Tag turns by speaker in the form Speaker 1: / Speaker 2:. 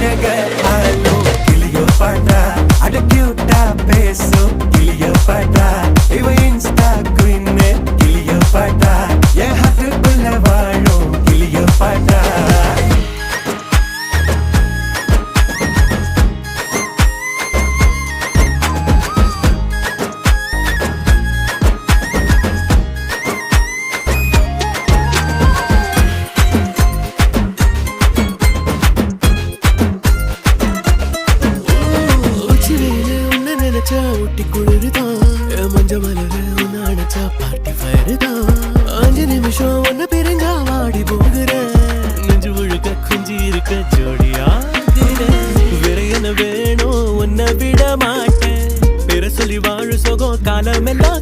Speaker 1: அழக ஆலோ கிளியோ பாட்டா அட கியூட்டா பேசோ கிளியோ பாட்டா இவ இன்ஸ்டா குயின் கிளியோ பாட்டா என் ஹார்ட்டுக்குள்ள வாழும் கிளியோ பாட்டா ஊட்டி குளிர்தான் மஞ்ச மலர உன்ன அணைச்சா பார்ட்டி ஃபயர் தான் 5 நிமிஷம் ஒன்ன பிரிஞ்சா வாடி போகிறேன் நெஞ்சு முழுக்க குஞ்சி இருக்க ஜோடியா வேற என்ன வேணும் உன்னை விட மாட்டேன் பேர சொல்லி வாழு சோகம் காலம் எல்லாம்